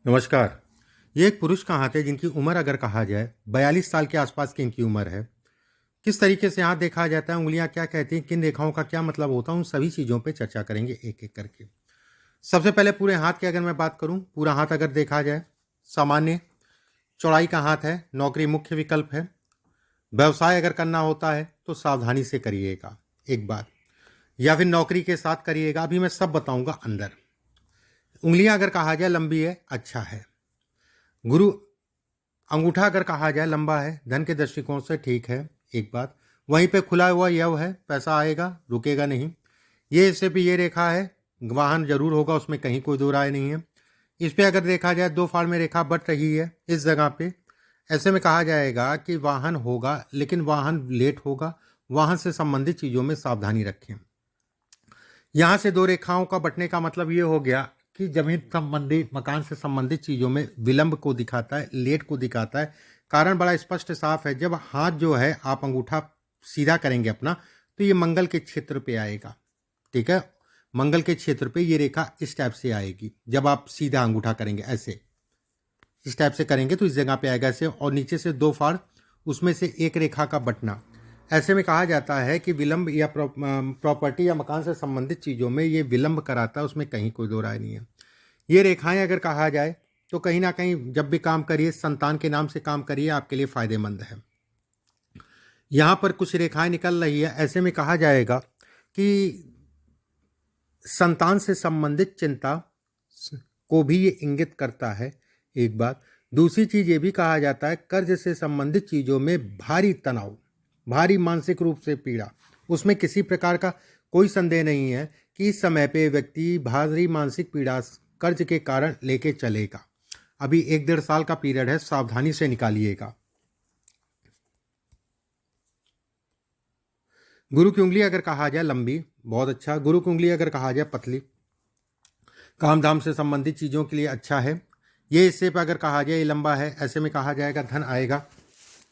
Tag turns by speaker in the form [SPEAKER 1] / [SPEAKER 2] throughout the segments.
[SPEAKER 1] नमस्कार। ये एक पुरुष का हाथ है जिनकी उम्र अगर कहा जाए 42 साल के आसपास की इनकी उम्र है। किस तरीके से हाथ देखा जाता है, उंगलियां क्या कहती हैं, किन रेखाओं का क्या मतलब होता है, उन सभी चीज़ों पे चर्चा करेंगे एक-एक करके। सबसे पहले पूरे हाथ की अगर मैं बात करूं, पूरा हाथ अगर देखा जाए, सामान्य चौड़ाई का हाथ है, नौकरी मुख्य विकल्प है। व्यवसाय अगर करना होता है तो सावधानी से करिएगा एक बार, या फिर नौकरी के साथ करिएगा, अभी मैं सब बताऊंगा अंदर। उंगलियां अगर कहा जाए लंबी है, अच्छा है। गुरु अंगूठा अगर कहा जाए लंबा है, धन के दृष्टिकोण से ठीक है एक बात। वहीं पे खुला हुआ यव है, पैसा आएगा, रुकेगा नहीं। ये इससे भी ये रेखा है, वाहन जरूर होगा, उसमें कहीं कोई दो राय नहीं है। इस पे अगर देखा जाए दो फाड़ में रेखा बट रही है इस जगह पे, ऐसे में कहा जाएगा कि वाहन होगा, लेकिन वाहन लेट होगा। वाहन से संबंधित चीज़ों में सावधानी रखें। यहाँ से दो रेखाओं का बटने का मतलब ये हो गया कि जमीन संबंधी मकान से संबंधित चीज़ों में विलंब को दिखाता है, लेट को दिखाता है। कारण बड़ा स्पष्ट साफ है। जब हाथ जो है आप अंगूठा सीधा करेंगे अपना, तो ये मंगल के क्षेत्र पे आएगा। ठीक है, मंगल के क्षेत्र पे ये रेखा इस टाइप से आएगी। जब आप सीधा अंगूठा करेंगे ऐसे, इस टाइप से करेंगे तो इस जगह पे आएगा ऐसे, और नीचे से दो फाड़, उसमें से एक रेखा का बटना। ऐसे में कहा जाता है कि विलंब या प्रॉपर्टी या मकान से संबंधित चीज़ों में ये विलंब कराता है, उसमें कहीं कोई दो राय नहीं है। ये रेखाएं अगर कहा जाए तो कहीं ना कहीं जब भी काम करिए, संतान के नाम से काम करिए, आपके लिए फायदेमंद है। यहाँ पर कुछ रेखाएं निकल रही है, ऐसे में कहा जाएगा कि संतान से संबंधित चिंता को भी ये इंगित करता है एक बात। दूसरी चीज़ ये भी कहा जाता है कर्ज से संबंधित चीज़ों में भारी तनाव, भारी मानसिक रूप से पीड़ा, उसमें किसी प्रकार का कोई संदेह नहीं है कि इस समय पे व्यक्ति भारी मानसिक पीड़ा कर्ज के कारण लेके चलेगा। अभी 1-1.5 साल का पीरियड है, सावधानी से निकालिएगा। गुरु की उंगली अगर कहा जाए लंबी, बहुत अच्छा। गुरु की उंगली अगर कहा जाए पतली, काम धाम से संबंधित चीज़ों के लिए अच्छा है। ये इससे पर अगर कहा जाए ये लंबा है, ऐसे में कहा जाएगा धन आएगा,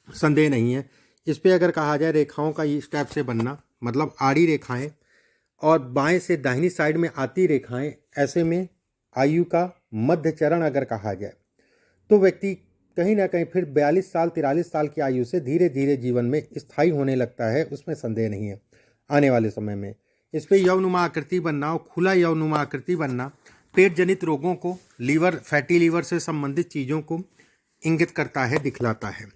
[SPEAKER 1] संदेह नहीं है। इस पे अगर कहा जाए रेखाओं का इस टाइप से बनना, मतलब आड़ी रेखाएं और बाएं से दाहिनी साइड में आती रेखाएं, ऐसे में आयु का मध्य चरण अगर कहा जाए तो व्यक्ति कहीं ना कहीं फिर 42 साल 43 साल की आयु से धीरे धीरे जीवन में स्थायी होने लगता है, उसमें संदेह नहीं है आने वाले समय में। इस पे यौनुमा आकृति बनना और खुला यौनुमा आकृति बनना पेट जनित रोगों को, लीवर, फैटी लीवर से संबंधित चीज़ों को इंगित करता है, दिखलाता है।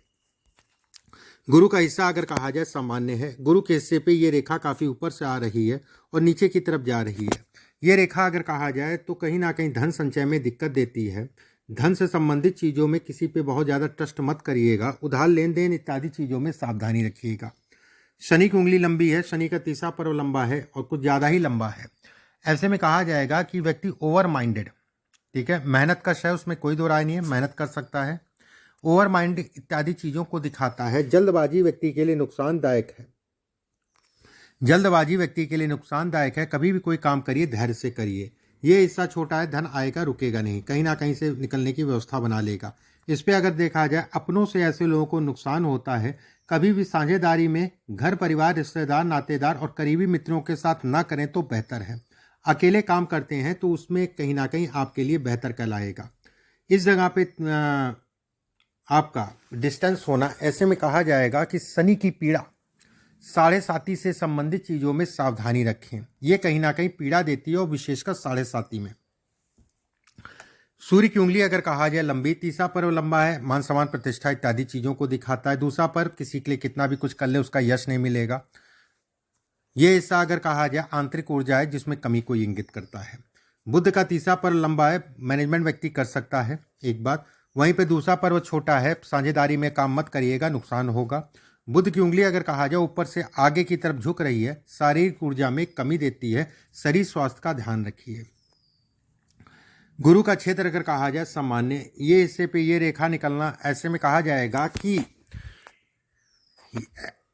[SPEAKER 1] गुरु का हिस्सा अगर कहा जाए सामान्य है। गुरु के हिस्से पे ये रेखा काफ़ी ऊपर से आ रही है और नीचे की तरफ जा रही है। ये रेखा अगर कहा जाए तो कहीं ना कहीं धन संचय में दिक्कत देती है। धन से संबंधित चीज़ों में किसी पे बहुत ज़्यादा ट्रस्ट मत करिएगा। उधार लेन देन इत्यादि चीज़ों में सावधानी रखिएगा। शनि की उंगली लंबी है, शनि का तीसरा पर्व लंबा है और कुछ ज़्यादा ही लंबा है। ऐसे में कहा जाएगा कि व्यक्ति ओवर माइंडेड, ठीक है, मेहनत का शय, उसमें कोई दो राय नहीं है, मेहनत कर सकता है। ओवर माइंड इत्यादि चीज़ों को दिखाता है। जल्दबाजी व्यक्ति के लिए नुकसानदायक है। जल्दबाजी व्यक्ति के लिए नुकसानदायक है। कभी भी कोई काम करिए धैर्य से करिए। ये हिस्सा छोटा है, धन आएगा, रुकेगा नहीं, कहीं ना कहीं से निकलने की व्यवस्था बना लेगा। इस पे अगर देखा जाए अपनों से ऐसे लोगों को नुकसान होता है। कभी भी साझेदारी में घर परिवार, रिश्तेदार, नातेदार और करीबी मित्रों के साथ ना करें तो बेहतर है। अकेले काम करते हैं तो उसमें कहीं ना कहीं आपके लिए बेहतर कहलाएगा। इस जगह पे आपका डिस्टेंस होना, ऐसे में कहा जाएगा कि शनि की पीड़ा, साढ़े साती से संबंधित चीज़ों में सावधानी रखें। ये कहीं ना कहीं पीड़ा देती है और विशेषकर साढ़े साती में। सूर्य की उंगली अगर कहा जाए लंबी, तीसरा पर्व लंबा है, मान सम्मान प्रतिष्ठा इत्यादि चीज़ों को दिखाता है। दूसरा पर्व किसी के लिए कितना भी कुछ कर ले उसका यश नहीं मिलेगा। ये हिस्सा अगर कहा जाए आंतरिक ऊर्जा है जिसमें कमी को इंगित करता है। बुध का तीसरा पर्व लंबा है, मैनेजमेंट व्यक्ति कर सकता है एक बात। वहीं पे दूसरा पर्व छोटा है, साझेदारी में काम मत करिएगा, नुकसान होगा। बुध की उंगली अगर कहा जाए ऊपर से आगे की तरफ झुक रही है, शारीरिक ऊर्जा में कमी देती है, शरीर स्वास्थ्य का ध्यान रखिए। गुरु का क्षेत्र अगर कहा जाए सामान्य, ये हिस्से पे ये रेखा निकलना, ऐसे में कहा जाएगा कि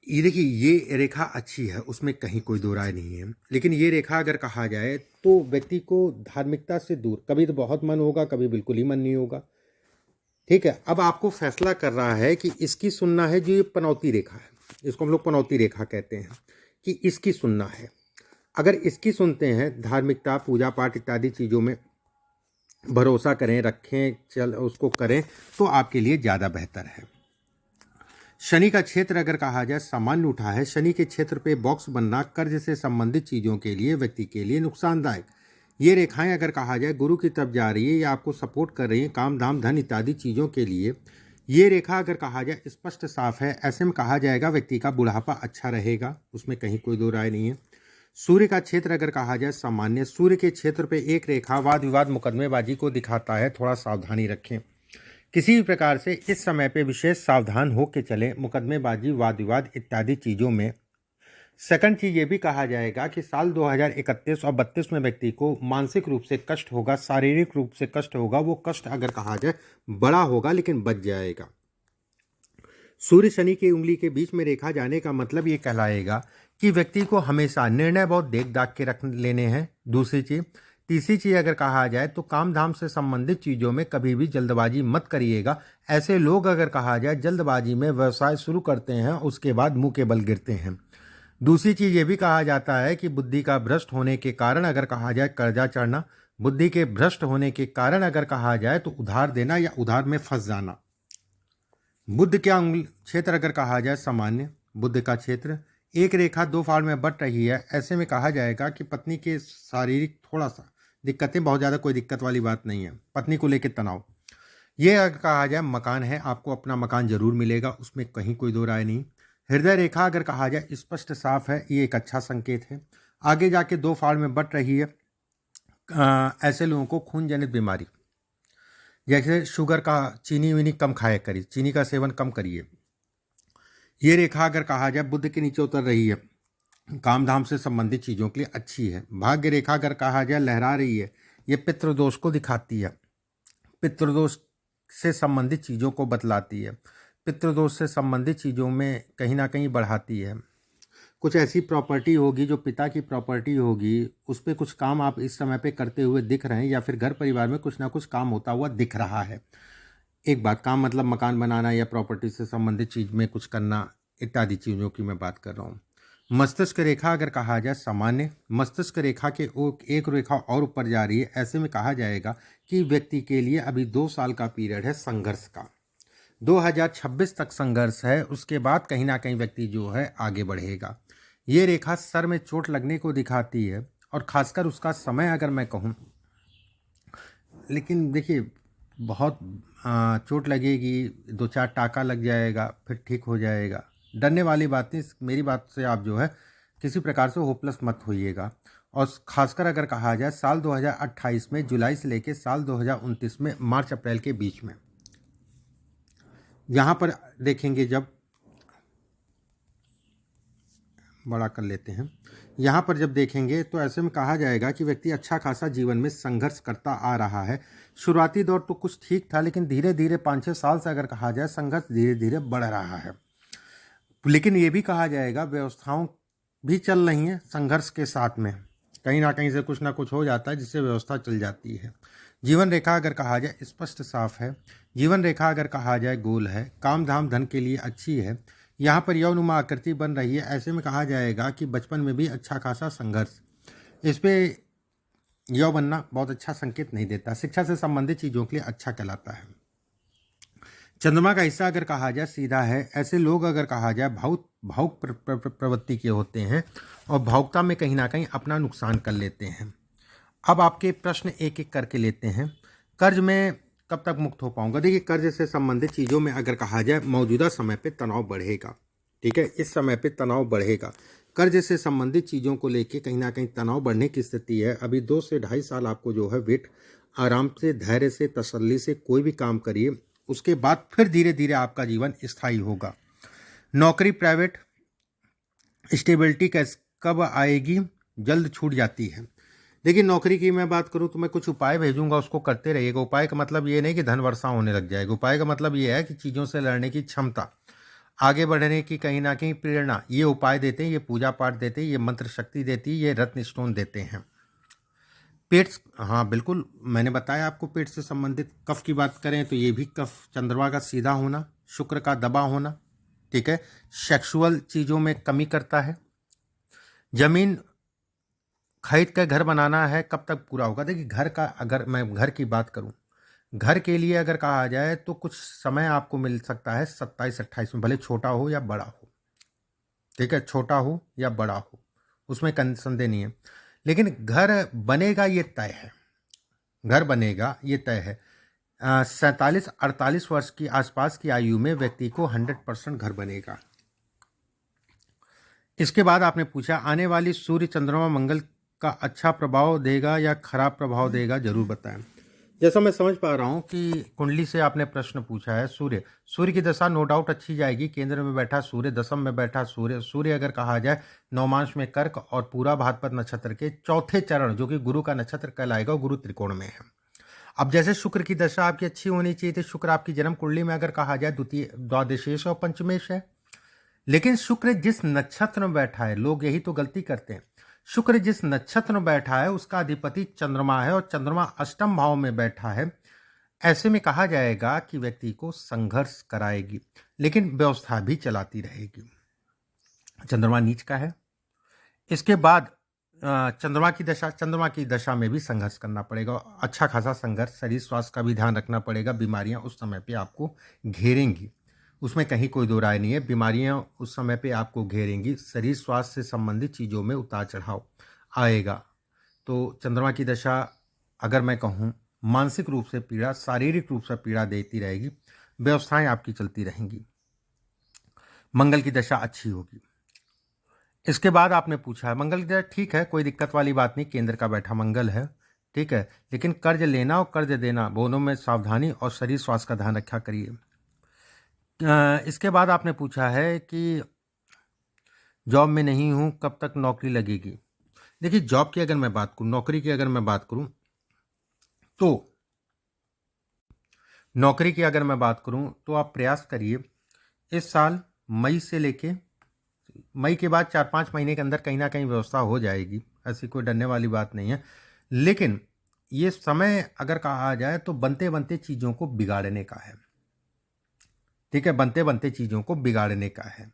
[SPEAKER 1] ये देखिए ये रेखा अच्छी है, उसमें कहीं कोई दो राय नहीं है। लेकिन ये रेखा अगर कहा जाए तो व्यक्ति को धार्मिकता से दूर, कभी तो बहुत मन होगा, कभी बिल्कुल ही मन नहीं होगा। ठीक है, अब आपको फैसला कर रहा है कि इसकी सुनना है, जो ये पनौती रेखा है, इसको हम लोग पनौती रेखा कहते हैं, कि इसकी सुनना है। अगर इसकी सुनते हैं, धार्मिकता, पूजा पाठ इत्यादि चीज़ों में भरोसा करें, रखें, चल उसको करें तो आपके लिए ज़्यादा बेहतर है। शनि का क्षेत्र अगर कहा जाए सामान्य उठा है। शनि के क्षेत्र पे बॉक्स बनना कर्ज से संबंधित चीज़ों के लिए, व्यक्ति के लिए नुकसानदायक। ये रेखाएं अगर कहा जाए गुरु की तरफ जा रही है या आपको सपोर्ट कर रही है काम धाम धन इत्यादि चीज़ों के लिए। ये रेखा अगर कहा जाए स्पष्ट साफ है, ऐसे में कहा जाएगा व्यक्ति का बुढ़ापा अच्छा रहेगा, उसमें कहीं कोई दो राय नहीं है। सूर्य का क्षेत्र अगर कहा जाए सामान्य। सूर्य के क्षेत्र पे एक रेखा वाद विवाद मुकदमेबाजी को दिखाता है, थोड़ा सावधानी रखें। किसी भी प्रकार से इस समय पे विशेष सावधान हो के चलें, मुकदमेबाजी, वाद विवाद इत्यादि चीज़ों में। सेकंड चीज़ ये भी कहा जाएगा कि साल 2031 और 32 में व्यक्ति को मानसिक रूप से कष्ट होगा, शारीरिक रूप से कष्ट होगा। वो कष्ट अगर कहा जाए बड़ा होगा लेकिन बच जाएगा। सूर्य शनि की उंगली के बीच में रेखा जाने का मतलब ये कहलाएगा कि व्यक्ति को हमेशा निर्णय बहुत देख दाख के रख लेने हैं। दूसरी चीज़, तीसरी चीज़ अगर कहा जाए तो काम धाम से संबंधित चीज़ों में कभी भी जल्दबाजी मत करिएगा। ऐसे लोग अगर कहा जाए जल्दबाजी में व्यवसाय शुरू करते हैं, उसके बाद मुंह के बल गिरते हैं। दूसरी चीज़ ये भी कहा जाता है कि बुद्धि का भ्रष्ट होने के कारण अगर कहा जाए कर्जा चढ़ना, बुद्धि के भ्रष्ट होने के कारण अगर कहा जाए तो उधार देना या उधार में फंस जाना। बुध का क्षेत्र अगर कहा जाए सामान्य। बुध का क्षेत्र एक रेखा दो फाड़ में बट रही है, ऐसे में कहा जाएगा कि पत्नी के शारीरिक थोड़ा सा दिक्कतें, बहुत ज़्यादा कोई दिक्कत वाली बात नहीं है, पत्नी को लेकर तनाव। ये अगर कहा जाए मकान है, आपको अपना मकान जरूर मिलेगा, उसमें कहीं कोई दो राय नहीं। हृदय रेखा अगर कहा जाए स्पष्ट साफ है, ये एक अच्छा संकेत है। आगे जाके दो फाड़ में बट रही है। ऐसे लोगों को खून जनित बीमारी जैसे शुगर का, चीनी वीनी कम खाया करिए, चीनी का सेवन कम करिए। ये रेखा अगर कहा जाए बुध के नीचे उतर रही है, काम धाम से संबंधित चीज़ों के लिए अच्छी है। भाग्य रेखा अगर कहा जाए लहरा रही है, ये पितृदोष को दिखाती है, पितृदोष से संबंधित चीज़ों को बतलाती है, पितृदोष से संबंधित चीज़ों में कहीं ना कहीं बढ़ाती है। कुछ ऐसी प्रॉपर्टी होगी जो पिता की प्रॉपर्टी होगी, उस पर कुछ काम आप इस समय पे करते हुए दिख रहे हैं, या फिर घर परिवार में कुछ ना कुछ काम होता हुआ दिख रहा है। एक बात, काम मतलब मकान बनाना या प्रॉपर्टी से संबंधित चीज़ में कुछ करना इत्यादि चीज़ों की मैं बात कर रहा हूँ। मस्तिष्क रेखा अगर कहा जाए सामान्य। मस्तिष्क रेखा के एक रेखा और ऊपर जा रही है, ऐसे में कहा जाएगा कि व्यक्ति के लिए अभी 2 साल का पीरियड है संघर्ष का। 2026 तक संघर्ष है, उसके बाद कहीं ना कहीं व्यक्ति जो है आगे बढ़ेगा। ये रेखा सर में चोट लगने को दिखाती है, और खासकर उसका समय अगर मैं कहूँ, लेकिन देखिए बहुत चोट लगेगी, 2-4 टाका लग जाएगा, फिर ठीक हो जाएगा। डरने वाली बात नहीं, मेरी बात से आप जो है किसी प्रकार से होपलेस मत होइएगा। और खासकर अगर कहा जाए साल 2028 में जुलाई से लेकर साल 2029 में मार्च अप्रैल के बीच में, यहाँ पर देखेंगे, जब बड़ा कर लेते हैं, यहाँ पर जब देखेंगे तो ऐसे में कहा जाएगा कि व्यक्ति अच्छा खासा जीवन में संघर्ष करता आ रहा है। शुरुआती दौर तो कुछ ठीक था, लेकिन धीरे धीरे 5-6 साल से अगर कहा जाए संघर्ष धीरे धीरे बढ़ रहा है। लेकिन ये भी कहा जाएगा व्यवस्थाओं भी चल रही हैं संघर्ष के साथ में, कहीं ना कहीं से कुछ ना कुछ हो जाता है जिससे व्यवस्था चल जाती है। जीवन रेखा अगर कहा जाए स्पष्ट साफ है। जीवन रेखा अगर कहा जाए गोल है, काम धाम धन के लिए अच्छी है। यहाँ पर यौनुमा आकृति बन रही है, ऐसे में कहा जाएगा कि बचपन में भी अच्छा खासा संघर्ष, इस पर यौ बनना बहुत अच्छा संकेत नहीं देता। शिक्षा से संबंधित चीज़ों के लिए अच्छा कहलाता है। चंद्रमा का हिस्सा अगर कहा जाए सीधा है, ऐसे लोग अगर कहा जाए भावुक प्रवृत्ति के होते हैं और भावुकता में कहीं ना कहीं अपना नुकसान कर लेते हैं। अब आपके प्रश्न एक एक करके लेते हैं। कर्ज में कब तक मुक्त हो पाऊंगा? देखिए, कर्ज से संबंधित चीज़ों में अगर कहा जाए मौजूदा समय पे तनाव बढ़ेगा, ठीक है, इस समय पे तनाव बढ़ेगा। कर्ज से संबंधित चीज़ों को लेके कहीं ना कहीं तनाव बढ़ने की स्थिति है। अभी 2 से 2.5 साल आपको जो है वेट, आराम से, धैर्य से, तसल्ली से कोई भी काम करिए, उसके बाद फिर धीरे धीरे आपका जीवन स्थायी होगा। नौकरी, प्राइवेट स्टेबिलिटी कब आएगी? जल्द छूट जाती है। देखिए, नौकरी की मैं बात करूं तो मैं कुछ उपाय भेजूंगा, उसको करते रहिएगा। उपाय का मतलब ये नहीं कि धन वर्षा होने लग जाएगा। उपाय का मतलब ये है कि चीज़ों से लड़ने की क्षमता, आगे बढ़ने की कहीं ना कहीं प्रेरणा, ये उपाय देते हैं, ये पूजा पाठ देते हैं, ये मंत्र शक्ति देती है, ये रत्न स्टोन देते हैं। पेट, हाँ बिल्कुल, मैंने बताया आपको पेट से संबंधित। कफ की बात करें तो ये भी कफ, चंद्रमा का सीधा होना, शुक्र का दबा होना, ठीक है, सेक्सुअल चीज़ों में कमी करता है। जमीन खरीद कर घर बनाना है, कब तक पूरा होगा? देखिए घर का, अगर मैं घर की बात करूं, घर के लिए अगर कहा जाए तो कुछ समय आपको मिल सकता है 27-28 में, भले छोटा हो या बड़ा हो, ठीक है, छोटा हो या बड़ा हो, उसमें संदेह नहीं है। लेकिन घर बनेगा ये तय है, घर बनेगा ये तय है। 47-48 वर्ष की आसपास की आयु में व्यक्ति को 100% घर बनेगा। इसके बाद आपने पूछा आने वाली सूर्य चंद्रमा मंगल का अच्छा प्रभाव देगा या खराब प्रभाव देगा, जरूर बताएं। जैसा मैं समझ पा रहा हूं कि कुंडली से आपने प्रश्न पूछा है। सूर्य की दशा नो डाउट अच्छी जाएगी। केंद्र में बैठा सूर्य, दशम में बैठा सूर्य अगर कहा जाए नौमांश में कर्क और पूरा भाद्रपद नक्षत्र के चौथे चरण जो कि गुरु का नक्षत्र कहलाएगा, गुरु त्रिकोण में है। अब जैसे शुक्र की दशा आपकी अच्छी होनी चाहिए थी, शुक्र आपकी जन्म कुंडली में अगर कहा जाए द्वितीय द्वादशेश और पंचमेश है, लेकिन शुक्र जिस नक्षत्र में बैठा है, लोग यही तो गलती करते हैं, शुक्र जिस नक्षत्र में बैठा है उसका अधिपति चंद्रमा है और चंद्रमा अष्टम भाव में बैठा है। ऐसे में कहा जाएगा कि व्यक्ति को संघर्ष कराएगी, लेकिन व्यवस्था भी चलाती रहेगी। चंद्रमा नीच का है। इसके बाद चंद्रमा की दशा में भी संघर्ष करना पड़ेगा, अच्छा खासा संघर्ष। शरीर स्वास्थ्य का भी ध्यान रखना पड़ेगा। बीमारियां उस समय पे आपको घेरेंगी, उसमें कहीं कोई दो राय नहीं है। बीमारियां उस समय पे आपको घेरेंगी। शरीर स्वास्थ्य से संबंधित चीज़ों में उतार चढ़ाव आएगा। तो चंद्रमा की दशा अगर मैं कहूँ मानसिक रूप से पीड़ा, शारीरिक रूप से पीड़ा देती रहेगी। व्यवस्थाएं आपकी चलती रहेंगी। मंगल की दशा अच्छी होगी। इसके बाद आपने पूछा है मंगल की दशा ठीक है, कोई दिक्कत वाली बात नहीं, केंद्र का बैठा मंगल है, ठीक है, लेकिन कर्ज लेना और कर्ज देना दोनों में सावधानी और शरीर स्वास्थ्य का ध्यान रखा करिए। इसके बाद आपने पूछा है कि जॉब में नहीं हूं, कब तक नौकरी लगेगी। देखिए जॉब की अगर मैं बात करूं, नौकरी की अगर मैं बात करूं, तो नौकरी की अगर मैं बात करूं तो आप प्रयास करिए इस साल मई से लेके मई के बाद 4-5 महीने के अंदर कहीं ना कहीं व्यवस्था हो जाएगी, ऐसी कोई डरने वाली बात नहीं है। लेकिन ये समय अगर कहा जाए तो बनते बनते चीज़ों को बिगाड़ने का है, ठीक है, बनते बनते चीज़ों को बिगाड़ने का है।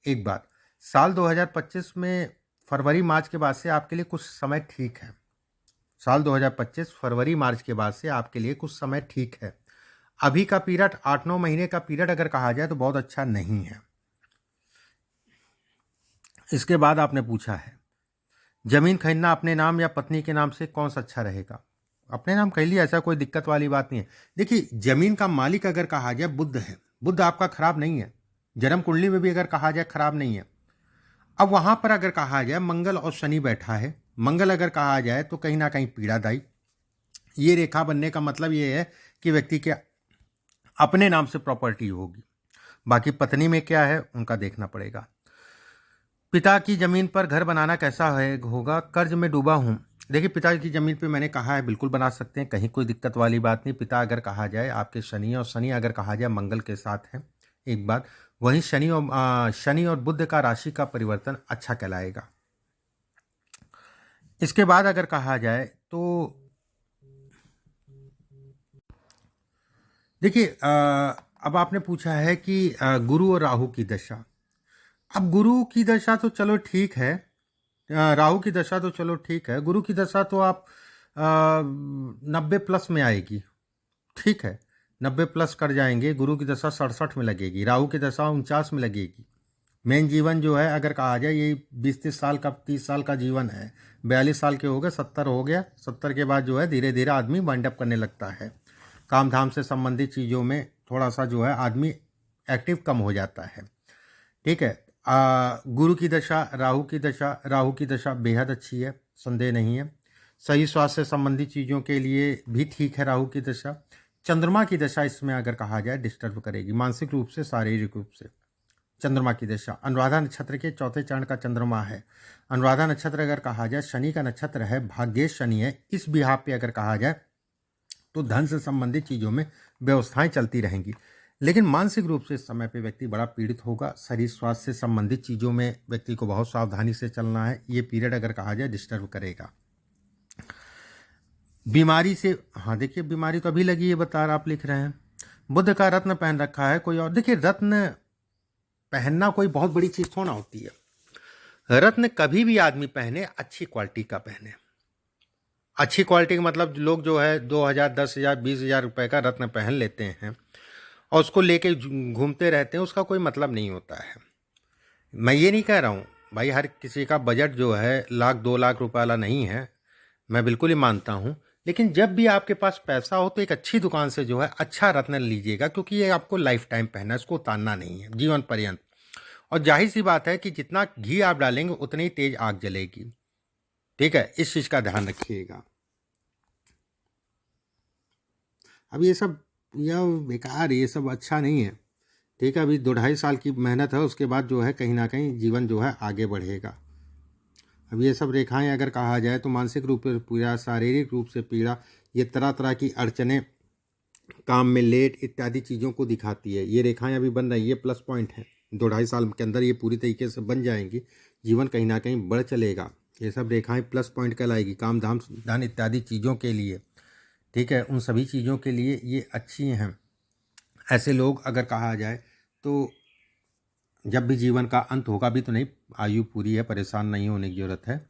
[SPEAKER 1] एक बात, साल 2025 में फरवरी मार्च के बाद से आपके लिए कुछ समय ठीक है। साल 2025 फरवरी मार्च के बाद से आपके लिए कुछ समय ठीक है। अभी का पीरियड 8-9 महीने का पीरियड अगर कहा जाए तो बहुत अच्छा नहीं है। इसके बाद आपने पूछा है जमीन खरीदना अपने नाम या पत्नी के नाम से कौन सा अच्छा रहेगा। अपने नाम कह लिया, ऐसा कोई दिक्कत वाली बात नहीं है। देखिए जमीन का मालिक अगर कहा जाए बुध है, बुध आपका खराब नहीं है, जन्म कुंडली में भी अगर कहा जाए खराब नहीं है। अब वहां पर अगर कहा जाए मंगल और शनि बैठा है, मंगल अगर कहा जाए तो कहीं ना कहीं पीड़ादायी। ये रेखा बनने का मतलब ये है कि व्यक्ति के अपने नाम से प्रॉपर्टी होगी। बाकी पत्नी में क्या है उनका देखना पड़ेगा। पिता की जमीन पर घर बनाना कैसा होगा, कर्ज में डूबा हूं। देखिए पिता की जमीन पे मैंने कहा है बिल्कुल बना सकते हैं, कहीं कोई दिक्कत वाली बात नहीं। पिता अगर कहा जाए आपके शनि, और शनि अगर कहा जाए मंगल के साथ है, एक बात, वहीं शनि और बुध का राशि का परिवर्तन अच्छा कहलाएगा। इसके बाद अगर कहा जाए तो देखिए अब आपने पूछा है कि गुरु और राहु की दशा। अब गुरु की दशा तो चलो ठीक है, राहु की दशा तो चलो ठीक है, गुरु की दशा तो आप 90+ में आएगी, ठीक है, 90+ कर जाएंगे। गुरु की दशा 67 में लगेगी, राहु की दशा 49 में लगेगी। मेन जीवन जो है अगर कहा जाए ये 20-30 साल का, 30 साल का जीवन है। 42 साल के हो गए, 70 हो गया, 70 के बाद जो है धीरे धीरे आदमी वाइंड अप करने लगता है। काम धाम से संबंधित चीज़ों में थोड़ा सा जो है आदमी एक्टिव कम हो जाता है, ठीक है। गुरु की दशा, राहु की दशा बेहद अच्छी है, संदेह नहीं है। सही स्वास्थ्य से संबंधित चीज़ों के लिए भी ठीक है राहु की दशा। चंद्रमा की दशा इसमें अगर कहा जाए डिस्टर्ब करेगी, मानसिक रूप से, शारीरिक रूप से। चंद्रमा की दशा अनुराधा नक्षत्र के चौथे चरण का चंद्रमा है। अनुराधा नक्षत्र अगर कहा जाए शनि का नक्षत्र है, भाग्येश शनि है। इस बिहार पे अगर कहा जाए तो धन से संबंधित चीज़ों में व्यवस्थाएं चलती रहेंगी, लेकिन मानसिक रूप से इस समय पे व्यक्ति बड़ा पीड़ित होगा। शरीर स्वास्थ्य से संबंधित चीज़ों में व्यक्ति को बहुत सावधानी से चलना है। ये पीरियड अगर कहा जाए डिस्टर्ब करेगा। बीमारी से, हाँ देखिए बीमारी तो अभी लगी है, बता रहा, आप लिख रहे हैं। बुध का रत्न पहन रखा है कोई और। देखिए रत्न पहनना कोई बहुत बड़ी चीज़ थोड़ा होती है। रत्न कभी भी आदमी पहने अच्छी क्वालिटी का पहने। अच्छी क्वालिटी का मतलब लोग जो है 2,000, 10,000, 20,000 रुपए का रत्न पहन लेते हैं और उसको लेके घूमते रहते हैं, उसका कोई मतलब नहीं होता है। मैं ये नहीं कह रहा हूँ भाई हर किसी का बजट जो है 1,00,000-2,00,000 रुपए वाला नहीं है, मैं बिल्कुल ही मानता हूँ। लेकिन जब भी आपके पास पैसा हो तो एक अच्छी दुकान से जो है अच्छा रत्न लीजिएगा, क्योंकि ये आपको लाइफ टाइम पहनना है, इसको उतारना नहीं है जीवन पर्यंत। और जाहिर सी बात है कि जितना घी आप डालेंगे उतनी ही तेज आग जलेगी। ठीक है, इस चीज़ का ध्यान रखिएगा। अब ये सब यह बेकार, ये सब अच्छा नहीं है। ठीक है, अभी 2-2.5 साल की मेहनत है, उसके बाद जो है कहीं ना कहीं जीवन जो है आगे बढ़ेगा। अब ये सब रेखाएं अगर कहा जाए तो मानसिक रूप से पीड़ा, शारीरिक रूप से पीड़ा, ये तरह तरह की अड़चने, काम में लेट इत्यादि चीज़ों को दिखाती है। ये रेखाएं अभी बन रही है, प्लस पॉइंट है। 2-2.5 साल के अंदर ये पूरी तरीके से बन जाएंगी, जीवन कहीं ना कहीं बढ़ चलेगा। ये सब रेखाएं प्लस पॉइंट कहलाएगी काम धाम धन इत्यादि चीज़ों के लिए। ठीक है, उन सभी चीज़ों के लिए ये अच्छी हैं। ऐसे लोग अगर कहा जाए तो जब भी जीवन का अंत होगा, भी तो नहीं आयु पूरी है, परेशान नहीं होने की ज़रूरत है।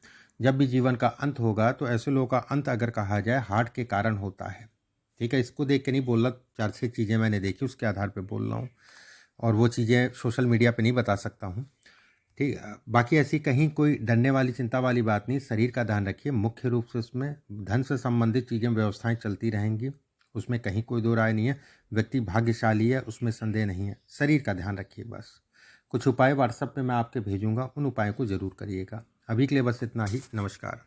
[SPEAKER 1] जब भी जीवन का अंत होगा तो ऐसे लोगों का अंत अगर कहा जाए हार्ट के कारण होता है। ठीक है, इसको देख के नहीं बोल रहा, 4-6 चीज़ें मैंने देखी उसके आधार पे बोल रहा हूँ, और वो चीज़ें सोशल मीडिया पे नहीं बता सकता हूँ। ठीक है, बाकी ऐसी कहीं कोई डरने वाली चिंता वाली बात नहीं। शरीर का ध्यान रखिए, मुख्य रूप से उसमें धन से संबंधित चीज़ें व्यवस्थाएं चलती रहेंगी, उसमें कहीं कोई दो राय नहीं है। व्यक्ति भाग्यशाली है, उसमें संदेह नहीं है। शरीर का ध्यान रखिए बस। कुछ उपाय व्हाट्सएप पे मैं आपके भेजूंगा, उन उपायों को ज़रूर करिएगा। अभी के लिए बस इतना ही। नमस्कार।